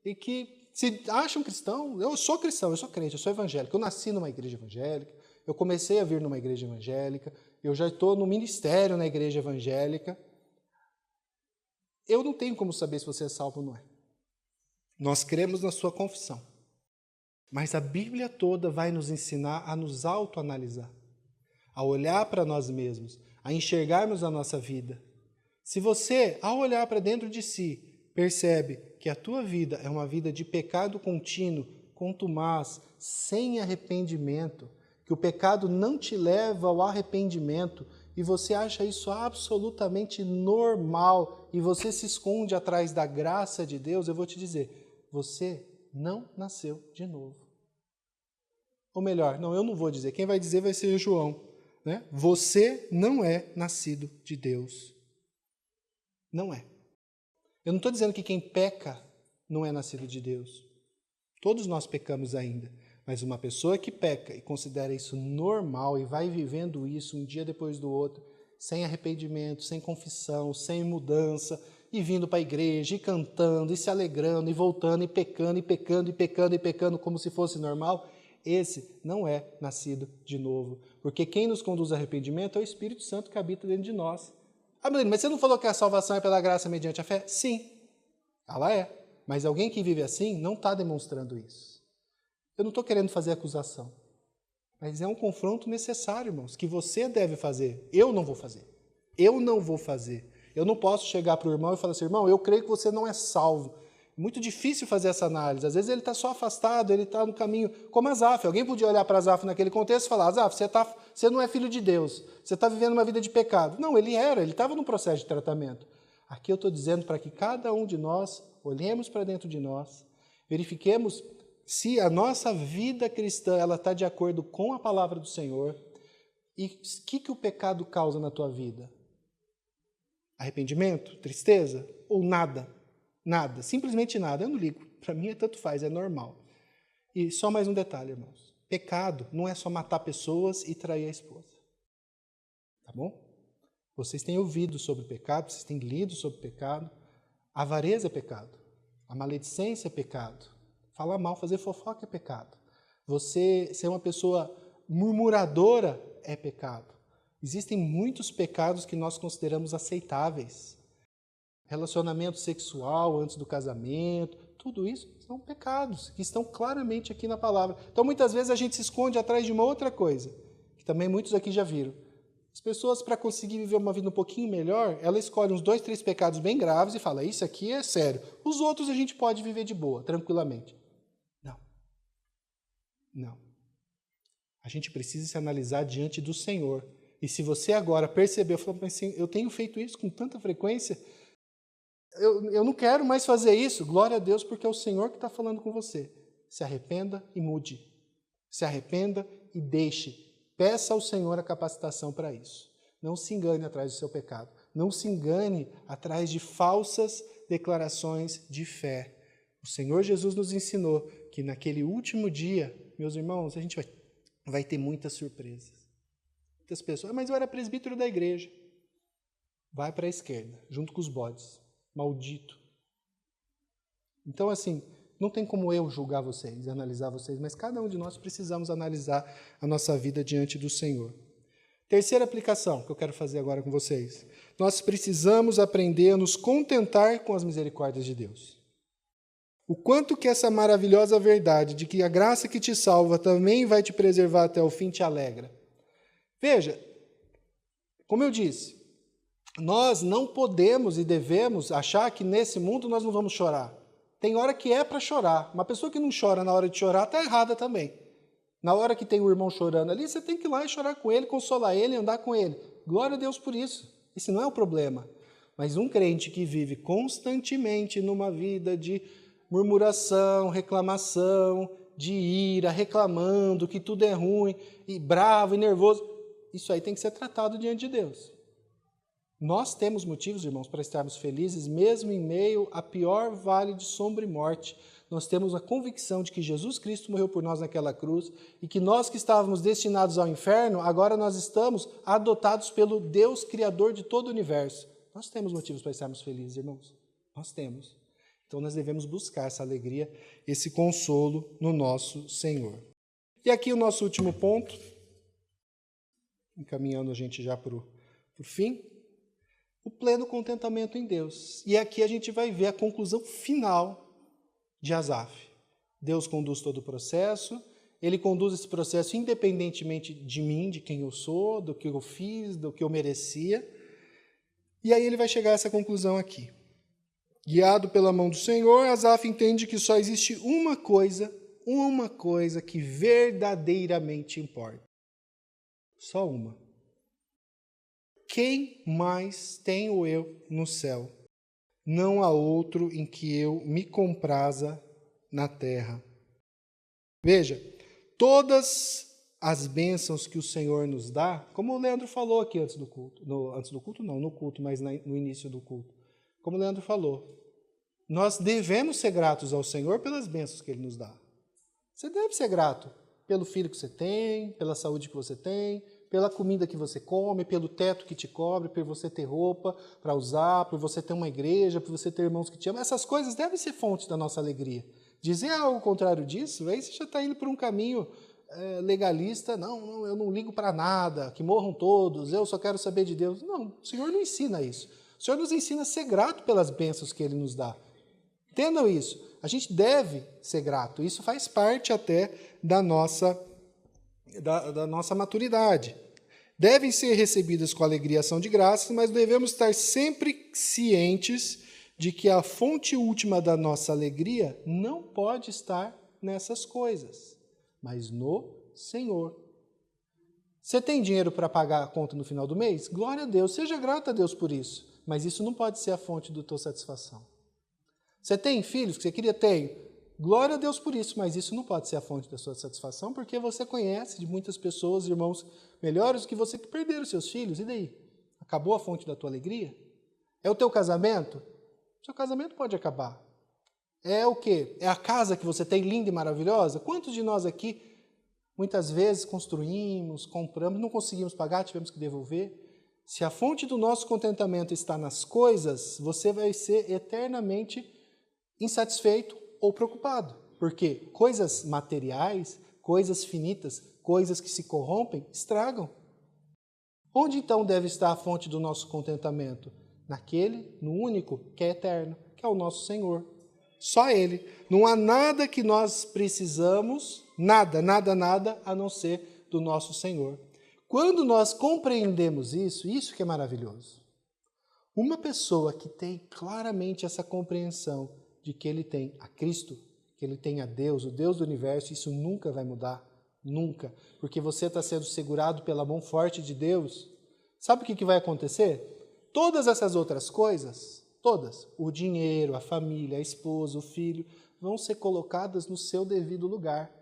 e que se acham cristão. Eu sou cristão, eu sou crente, eu sou evangélico. Eu nasci numa igreja evangélica, eu comecei a vir numa igreja evangélica, eu já estou no ministério na igreja evangélica. Eu não tenho como saber se você é salvo ou não é. Nós cremos na sua confissão. Mas a Bíblia toda vai nos ensinar a nos autoanalisar, a olhar para nós mesmos, a enxergarmos a nossa vida. Se você, ao olhar para dentro de si, percebe que a tua vida é uma vida de pecado contínuo, contumaz, sem arrependimento, que o pecado não te leva ao arrependimento e você acha isso absolutamente normal e você se esconde atrás da graça de Deus, eu vou te dizer, você não nasceu de novo. Ou melhor, não, eu não vou dizer, quem vai dizer vai ser João. Né? Você não é nascido de Deus. Não é. Eu não estou dizendo que quem peca não é nascido de Deus. Todos nós pecamos ainda. Mas uma pessoa que peca e considera isso normal e vai vivendo isso um dia depois do outro, sem arrependimento, sem confissão, sem mudança, e vindo para a igreja, e cantando, e se alegrando, e voltando, e pecando, e pecando, e pecando, e pecando como se fosse normal, esse não é nascido de novo. Porque quem nos conduz ao arrependimento é o Espírito Santo que habita dentro de nós. Adelino, mas você não falou que a salvação é pela graça mediante a fé? Sim, ela é. Mas alguém que vive assim não está demonstrando isso. Eu não estou querendo fazer acusação. Mas é um confronto necessário, irmãos, que você deve fazer. Eu não vou fazer. Eu não vou fazer. Eu não posso chegar para o irmão e falar assim, irmão, eu creio que você não é salvo. É muito difícil fazer essa análise. Às vezes ele está só afastado, ele está no caminho, como Asaf. Alguém podia olhar para Asaf naquele contexto e falar, Asaf, você não é filho de Deus, você está vivendo uma vida de pecado. Não, ele estava num processo de tratamento. Aqui eu estou dizendo para que cada um de nós olhemos para dentro de nós, verifiquemos se a nossa vida cristã está de acordo com a palavra do Senhor e o que o pecado causa na tua vida. Arrependimento? Tristeza? Ou nada? Nada, simplesmente nada. Eu não ligo. Para mim, tanto faz, é normal. E só mais um detalhe, irmãos. Pecado não é só matar pessoas e trair a esposa. Tá bom? Vocês têm ouvido sobre pecado, vocês têm lido sobre pecado. A avareza é pecado. A maledicência é pecado. Falar mal, fazer fofoca é pecado. Você ser uma pessoa murmuradora é pecado. Existem muitos pecados que nós consideramos aceitáveis. Relacionamento sexual antes do casamento, tudo isso são pecados que estão claramente aqui na palavra. Então, muitas vezes a gente se esconde atrás de uma outra coisa, que também muitos aqui já viram. As pessoas, para conseguir viver uma vida um pouquinho melhor, elas escolhem uns 2, 3 pecados bem graves e falam, isso aqui é sério. Os outros a gente pode viver de boa, tranquilamente. Não. Não. A gente precisa se analisar diante do Senhor. E se você agora percebeu, falou, mas assim, eu tenho feito isso com tanta frequência, eu não quero mais fazer isso. Glória a Deus, porque é o Senhor que está falando com você. Se arrependa e mude. Se arrependa e deixe. Peça ao Senhor a capacitação para isso. Não se engane atrás do seu pecado. Não se engane atrás de falsas declarações de fé. O Senhor Jesus nos ensinou que naquele último dia, meus irmãos, a gente vai ter muitas surpresas. Muitas pessoas, mas eu era presbítero da igreja. Vai para a esquerda, junto com os bodes. Maldito. Então, assim, não tem como eu julgar vocês, analisar vocês, mas cada um de nós precisamos analisar a nossa vida diante do Senhor. Terceira aplicação que eu quero fazer agora com vocês. Nós precisamos aprender a nos contentar com as misericórdias de Deus. O quanto que essa maravilhosa verdade de que a graça que te salva também vai te preservar até o fim te alegra. Veja, como eu disse, nós não podemos e devemos achar que nesse mundo nós não vamos chorar. Tem hora que é para chorar. Uma pessoa que não chora na hora de chorar está errada também. Na hora que tem o irmão chorando ali, você tem que ir lá e chorar com ele, consolar ele e andar com ele. Glória a Deus por isso. Esse não é o problema. Mas um crente que vive constantemente numa vida de murmuração, reclamação, de ira, reclamando que tudo é ruim, e bravo e nervoso, isso aí tem que ser tratado diante de Deus. Nós temos motivos, irmãos, para estarmos felizes, mesmo em meio a pior vale de sombra e morte. Nós temos a convicção de que Jesus Cristo morreu por nós naquela cruz e que nós que estávamos destinados ao inferno, agora nós estamos adotados pelo Deus Criador de todo o universo. Nós temos motivos para estarmos felizes, irmãos. Nós temos. Então nós devemos buscar essa alegria, esse consolo no nosso Senhor. E aqui o nosso último ponto, encaminhando a gente já para o fim. O pleno contentamento em Deus. E aqui a gente vai ver a conclusão final de Asaf. Deus conduz todo o processo, Ele conduz esse processo independentemente de mim, de quem eu sou, do que eu fiz, do que eu merecia. E aí ele vai chegar a essa conclusão aqui. Guiado pela mão do Senhor, Asaf entende que só existe uma coisa que verdadeiramente importa. Só uma. Quem mais tenho eu no céu? Não há outro em que eu me compraza na terra. Veja, todas as bênçãos que o Senhor nos dá, como o Leandro falou aqui antes do culto, no culto, mas no início do culto, como o Leandro falou, nós devemos ser gratos ao Senhor pelas bênçãos que Ele nos dá. Você deve ser grato pelo filho que você tem, pela saúde que você tem, pela comida que você come, pelo teto que te cobre, por você ter roupa para usar, por você ter uma igreja, por você ter irmãos que te amam. Essas coisas devem ser fonte da nossa alegria. Dizer algo contrário disso, aí você já está indo por um caminho legalista. Não, eu não ligo para nada, que morram todos, eu só quero saber de Deus. Não, o Senhor não ensina isso. O Senhor nos ensina a ser grato pelas bênçãos que Ele nos dá. Entendam isso. A gente deve ser grato. Isso faz parte até da nossa maturidade. Devem ser recebidas com alegria e ação de graças, mas devemos estar sempre cientes de que a fonte última da nossa alegria não pode estar nessas coisas, mas no Senhor. Você tem dinheiro para pagar a conta no final do mês? Glória a Deus, seja grato a Deus por isso, mas isso não pode ser a fonte da tua satisfação. Você tem filhos que você queria ter? Glória a Deus por isso, mas isso não pode ser a fonte da sua satisfação, porque você conhece de muitas pessoas, irmãos melhores que você, que perderam seus filhos, e daí? Acabou a fonte da tua alegria? É o teu casamento? Seu casamento pode acabar. É o quê? É a casa que você tem linda e maravilhosa? Quantos de nós aqui, muitas vezes, construímos, compramos, não conseguimos pagar, tivemos que devolver? Se a fonte do nosso contentamento está nas coisas, você vai ser eternamente insatisfeito ou preocupado. Porque coisas materiais, coisas finitas, coisas que se corrompem, estragam. Onde então deve estar a fonte do nosso contentamento? No único que é eterno, que é o nosso Senhor. Só Ele. Não há nada que nós precisamos, nada, a não ser do nosso Senhor. Quando nós compreendemos isso que é maravilhoso. Uma pessoa que tem claramente essa compreensão de que ele tem a Cristo, que ele tem a Deus, o Deus do universo, isso nunca vai mudar, nunca. Porque você está sendo segurado pela mão forte de Deus. Sabe o que vai acontecer? Todas essas outras coisas, todas, o dinheiro, a família, a esposa, o filho, vão ser colocadas no seu devido lugar.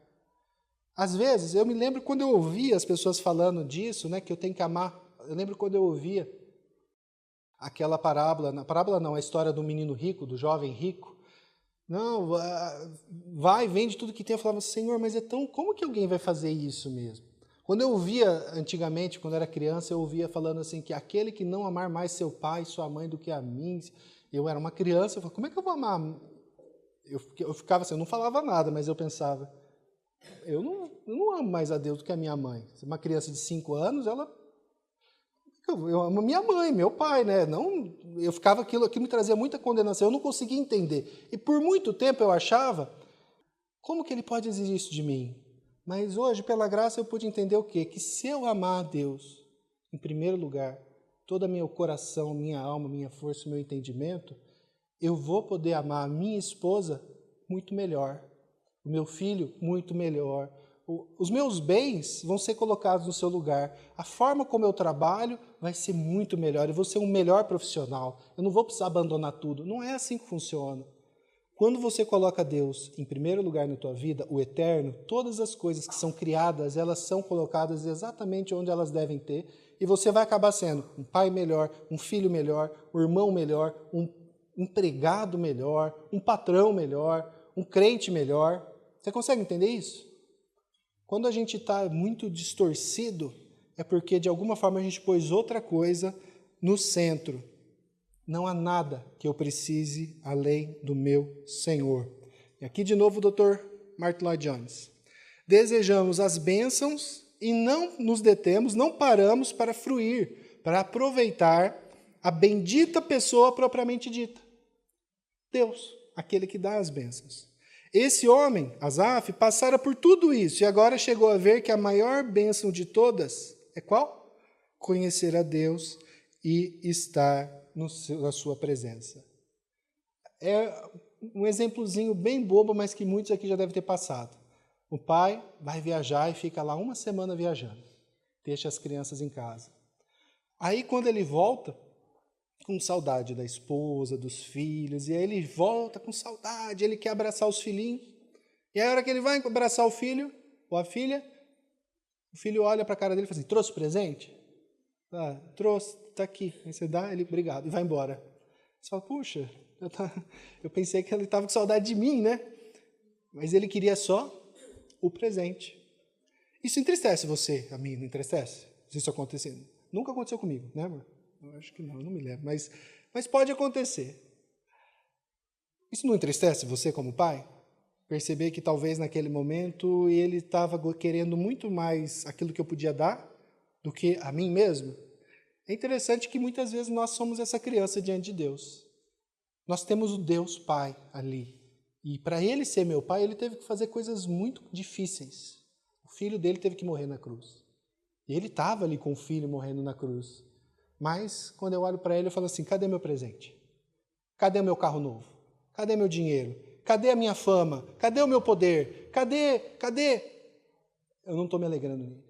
Às vezes, eu me lembro quando eu ouvia as pessoas falando disso, né, que eu tenho que amar. Eu lembro quando eu ouvia aquela a história do menino rico, do jovem rico. Não, vai, vende tudo que tem. Eu falava, Senhor, mas como que alguém vai fazer isso mesmo? Quando eu ouvia, antigamente, quando eu era criança, eu ouvia falando assim, que aquele que não amar mais seu pai e sua mãe do que a mim, eu era uma criança, eu falava, como é que eu vou amar? Eu ficava assim, eu não falava nada, mas eu pensava, eu não amo mais a Deus do que a minha mãe. Uma criança de 5 anos, eu amo minha mãe, meu pai, né? Não, eu ficava aquilo me trazia muita condenação, eu não conseguia entender. E por muito tempo eu achava, como que ele pode exigir isso de mim? Mas hoje, pela graça, eu pude entender o quê? Que se eu amar a Deus, em primeiro lugar, todo o meu coração, minha alma, minha força, meu entendimento, eu vou poder amar a minha esposa muito melhor, o meu filho muito melhor. Os meus bens vão ser colocados no seu lugar. A forma como eu trabalho vai ser muito melhor. Eu vou ser um melhor profissional. Eu não vou precisar abandonar tudo. Não é assim que funciona. Quando você coloca Deus em primeiro lugar na tua vida, o eterno, todas as coisas que são criadas, elas são colocadas exatamente onde elas devem ter. E você vai acabar sendo um pai melhor, um filho melhor, um irmão melhor, um empregado melhor, um patrão melhor, um crente melhor. Você consegue entender isso? Quando a gente está muito distorcido, é porque de alguma forma a gente pôs outra coisa no centro. Não há nada que eu precise além do meu Senhor. E aqui de novo o Dr. Martin Lloyd Jones. Desejamos as bênçãos e não nos detemos, não paramos para fruir, para aproveitar a bendita pessoa propriamente dita. Deus, aquele que dá as bênçãos. Esse homem, Asaf, passara por tudo isso e agora chegou a ver que a maior bênção de todas é qual? Conhecer a Deus e estar na sua presença. É um exemplozinho bem bobo, mas que muitos aqui já devem ter passado. O pai vai viajar e fica lá uma semana viajando. Deixa as crianças em casa. Aí quando ele volta, com saudade da esposa, dos filhos, e aí ele volta com saudade, ele quer abraçar os filhinhos, e aí a hora que ele vai abraçar o filho, ou a filha, o filho olha para a cara dele e fala assim, trouxe presente? Ah, trouxe, está aqui. Aí você dá, ele, obrigado, e vai embora. Você fala, puxa, eu pensei que ele estava com saudade de mim, né? Mas ele queria só o presente. Isso entristece você, a mim, não entristece? Se isso acontecer. Nunca aconteceu comigo, né, amor? Eu acho que não me lembro, mas pode acontecer. Isso não entristece você como pai? Perceber que talvez naquele momento ele estava querendo muito mais aquilo que eu podia dar do que a mim mesmo? É interessante que muitas vezes nós somos essa criança diante de Deus. Nós temos o Deus Pai ali. E para ele ser meu pai, ele teve que fazer coisas muito difíceis. O filho dele teve que morrer na cruz. E ele estava ali com o filho morrendo na cruz. Mas, quando eu olho para ele, eu falo assim, cadê meu presente? Cadê o meu carro novo? Cadê meu dinheiro? Cadê a minha fama? Cadê o meu poder? Cadê? Eu não estou me alegrando nele.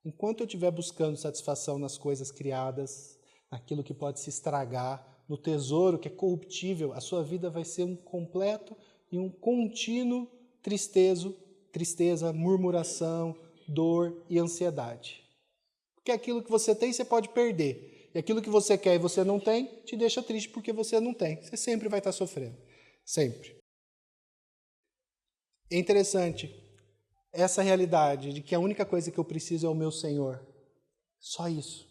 Enquanto eu estiver buscando satisfação nas coisas criadas, naquilo que pode se estragar, no tesouro que é corruptível, a sua vida vai ser um completo e um contínuo tristeza, murmuração, dor e ansiedade. Porque aquilo que você tem, você pode perder. E aquilo que você quer e você não tem, te deixa triste porque você não tem. Você sempre vai estar sofrendo. Sempre. É interessante essa realidade de que a única coisa que eu preciso é o meu Senhor. Só isso.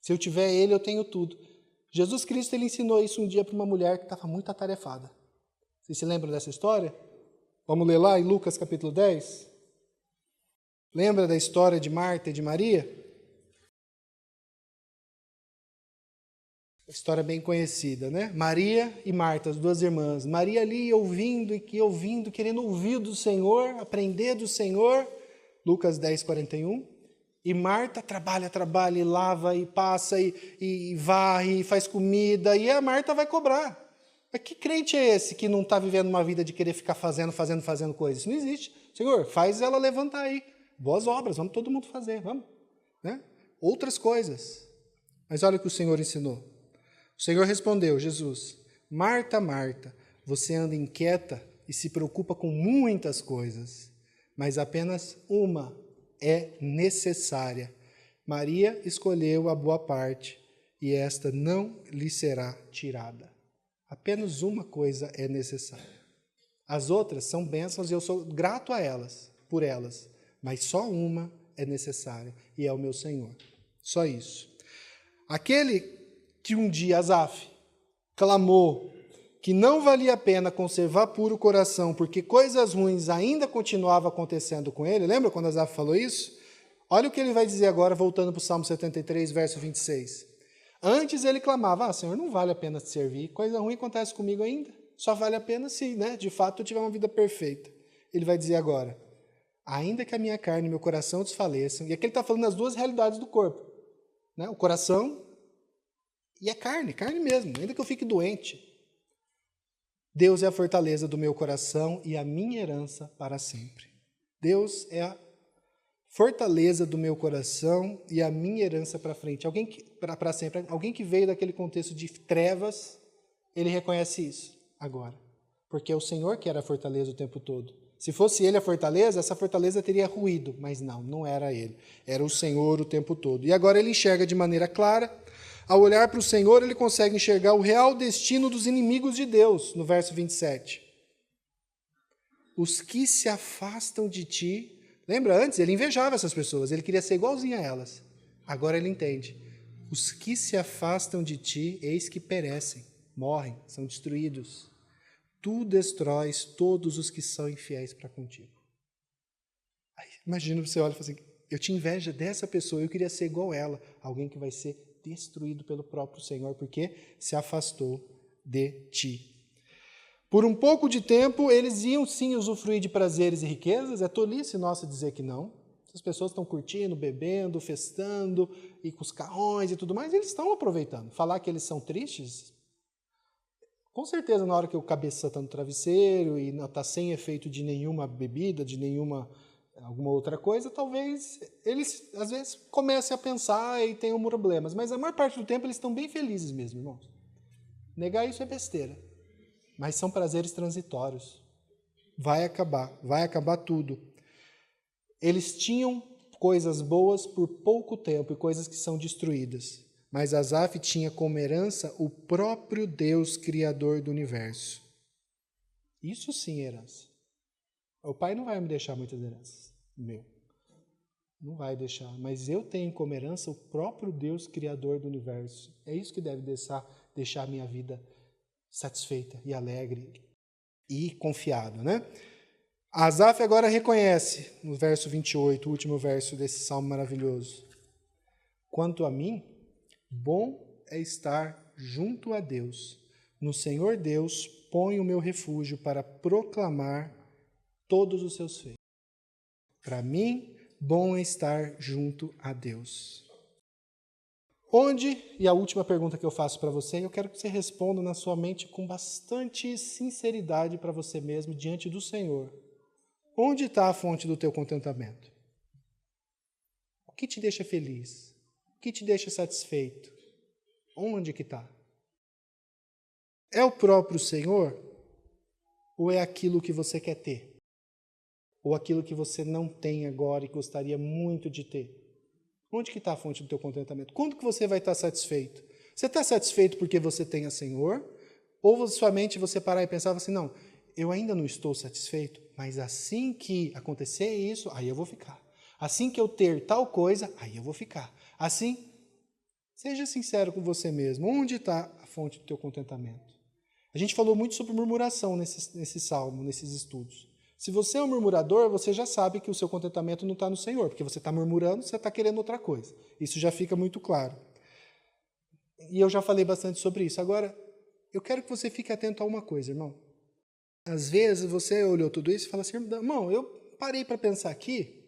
Se eu tiver Ele, eu tenho tudo. Jesus Cristo ele ensinou isso um dia para uma mulher que estava muito atarefada. Vocês se lembram dessa história? Vamos ler lá em Lucas capítulo 10? Lembra da história de Marta e de Maria? História bem conhecida, né? Maria e Marta, as duas irmãs. Maria ali ouvindo, querendo ouvir do Senhor, aprender do Senhor. Lucas 10, 41. E Marta trabalha, e lava, e passa, e varre, e faz comida. E a Marta vai cobrar. Mas que crente é esse que não está vivendo uma vida de querer ficar fazendo coisas? Isso não existe. Senhor, faz ela levantar aí. Boas obras, vamos todo mundo fazer, vamos. Né? Outras coisas. Mas olha o que o Senhor ensinou. O Senhor respondeu, Jesus, Marta, Marta, você anda inquieta e se preocupa com muitas coisas, mas apenas uma é necessária. Maria escolheu a boa parte e esta não lhe será tirada. Apenas uma coisa é necessária. As outras são bênçãos e eu sou grato a elas, por elas, mas só uma é necessária e é o meu Senhor. Só isso. Aquele que um dia Asaf clamou que não valia a pena conservar puro o coração, porque coisas ruins ainda continuavam acontecendo com ele. Lembra quando Asaf falou isso? Olha o que ele vai dizer agora, voltando para o Salmo 73, verso 26. Antes ele clamava, Senhor, não vale a pena te servir, coisa ruim acontece comigo ainda, só vale a pena se, de fato, eu tiver uma vida perfeita. Ele vai dizer agora, ainda que a minha carne e meu coração desfaleçam, e aqui ele está falando das duas realidades do corpo, né? O coração e a carne mesmo, ainda que eu fique doente. Deus é a fortaleza do meu coração e a minha herança para sempre. Deus é a fortaleza do meu coração e a minha herança para frente. Para sempre. Alguém que veio daquele contexto de trevas, ele reconhece isso agora. Porque é o Senhor que era a fortaleza o tempo todo. Se fosse ele a fortaleza, essa fortaleza teria ruído. Mas não era ele. Era o Senhor o tempo todo. E agora ele enxerga de maneira clara. Ao olhar para o Senhor, ele consegue enxergar o real destino dos inimigos de Deus, no verso 27. Os que se afastam de ti. Lembra, antes ele invejava essas pessoas, ele queria ser igualzinho a elas. Agora ele entende. Os que se afastam de ti, eis que perecem, morrem, são destruídos. Tu destróis todos os que são infiéis para contigo. Aí, imagina você olha e fala assim, eu tinha inveja dessa pessoa, eu queria ser igual ela. Alguém que vai ser destruído pelo próprio Senhor, porque se afastou de ti. Por um pouco de tempo, eles iam sim usufruir de prazeres e riquezas, é tolice nossa dizer que não. As pessoas estão curtindo, bebendo, festando, e com os carrões e tudo mais, eles estão aproveitando. Falar que eles são tristes, com certeza na hora que o cabeça está no travesseiro e não está sem efeito de nenhuma bebida, de alguma outra coisa, talvez eles, às vezes, comecem a pensar e tenham problemas. Mas a maior parte do tempo eles estão bem felizes mesmo, irmãos. Negar isso é besteira. Mas são prazeres transitórios. Vai acabar tudo. Eles tinham coisas boas por pouco tempo e coisas que são destruídas. Mas Asaf tinha como herança o próprio Deus, Criador do universo. Isso sim é herança. O pai não vai me deixar muitas heranças, não vai deixar, mas eu tenho como herança o próprio Deus Criador do universo. É isso que deve deixar a minha vida satisfeita e alegre e confiado, né? Asaf agora reconhece, no verso 28, o último verso desse salmo maravilhoso. Quanto a mim, bom é estar junto a Deus. No Senhor Deus ponho o meu refúgio para proclamar todos os seus feitos. Para mim, bom é estar junto a Deus. Onde, e a última pergunta que eu faço para você, eu quero que você responda na sua mente com bastante sinceridade para você mesmo, diante do Senhor. Onde está a fonte do teu contentamento? O que te deixa feliz? O que te deixa satisfeito? Onde que está? É o próprio Senhor? Ou é aquilo que você quer ter? Ou aquilo que você não tem agora e gostaria muito de ter? Onde que está a fonte do teu contentamento? Quando que você vai estar satisfeito? Você está satisfeito porque você tem a Senhor? Ou somente você parar e pensar assim, não, eu ainda não estou satisfeito, mas assim que acontecer isso, aí eu vou ficar. Assim que eu ter tal coisa, aí eu vou ficar. Assim, seja sincero com você mesmo. Onde está a fonte do teu contentamento? A gente falou muito sobre murmuração nesse salmo, nesses estudos. Se você é um murmurador, você já sabe que o seu contentamento não está no Senhor, porque você está murmurando, você está querendo outra coisa. Isso já fica muito claro. E eu já falei bastante sobre isso. Agora, eu quero que você fique atento a uma coisa, irmão. Às vezes você olhou tudo isso e fala assim, irmão, eu parei para pensar aqui,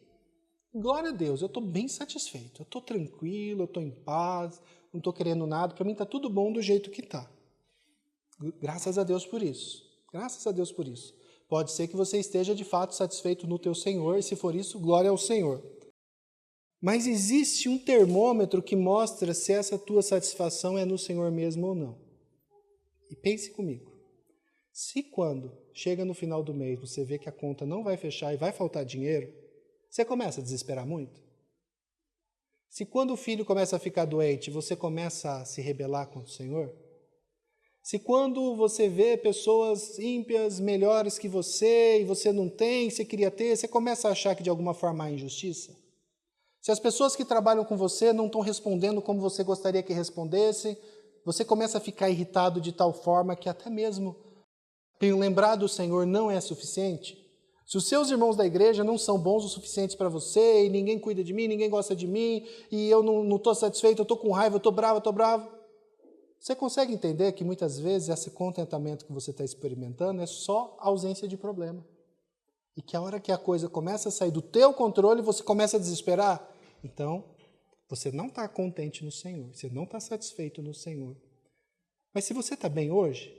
glória a Deus, eu estou bem satisfeito, eu estou tranquilo, eu estou em paz, não estou querendo nada, para mim está tudo bom do jeito que está. Graças a Deus por isso. Graças a Deus por isso. Pode ser que você esteja de fato satisfeito no teu Senhor, e se for isso, glória ao Senhor. Mas existe um termômetro que mostra se essa tua satisfação é no Senhor mesmo ou não. E pense comigo. Se quando chega no final do mês você vê que a conta não vai fechar e vai faltar dinheiro, você começa a desesperar muito? Se quando o filho começa a ficar doente, você começa a se rebelar contra o Senhor? Se quando você vê pessoas ímpias, melhores que você, e você não tem, você queria ter, você começa a achar que de alguma forma há injustiça? Se as pessoas que trabalham com você não estão respondendo como você gostaria que respondessem, você começa a ficar irritado de tal forma que até mesmo lembrar do Senhor não é suficiente? Se os seus irmãos da igreja não são bons o suficiente para você, e ninguém cuida de mim, ninguém gosta de mim, e eu não estou satisfeito, eu estou com raiva, eu estou bravo, você consegue entender que muitas vezes esse contentamento que você está experimentando é só ausência de problema? E que a hora que a coisa começa a sair do teu controle, você começa a desesperar? Então, você não está contente no Senhor, você não está satisfeito no Senhor. Mas se você está bem hoje,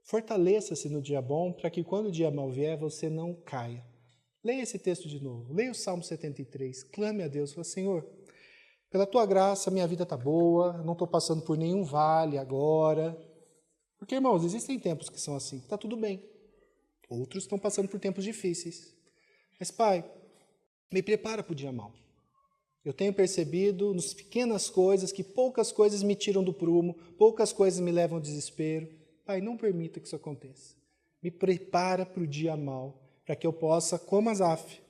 fortaleça-se no dia bom, para que quando o dia mal vier, você não caia. Leia esse texto de novo, leia o Salmo 73, clame a Deus, fala, Senhor, pela tua graça, minha vida está boa, não estou passando por nenhum vale agora. Porque, irmãos, existem tempos que são assim, está tudo bem. Outros estão passando por tempos difíceis. Mas, Pai, me prepara para o dia mau. Eu tenho percebido nas pequenas coisas que poucas coisas me tiram do prumo, poucas coisas me levam ao desespero. Pai, não permita que isso aconteça. Me prepara para o dia mau, para que eu possa, como Asaf,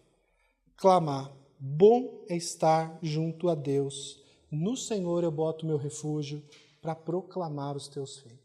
clamar. Bom é estar junto a Deus. No Senhor eu boto meu refúgio para proclamar os teus feitos.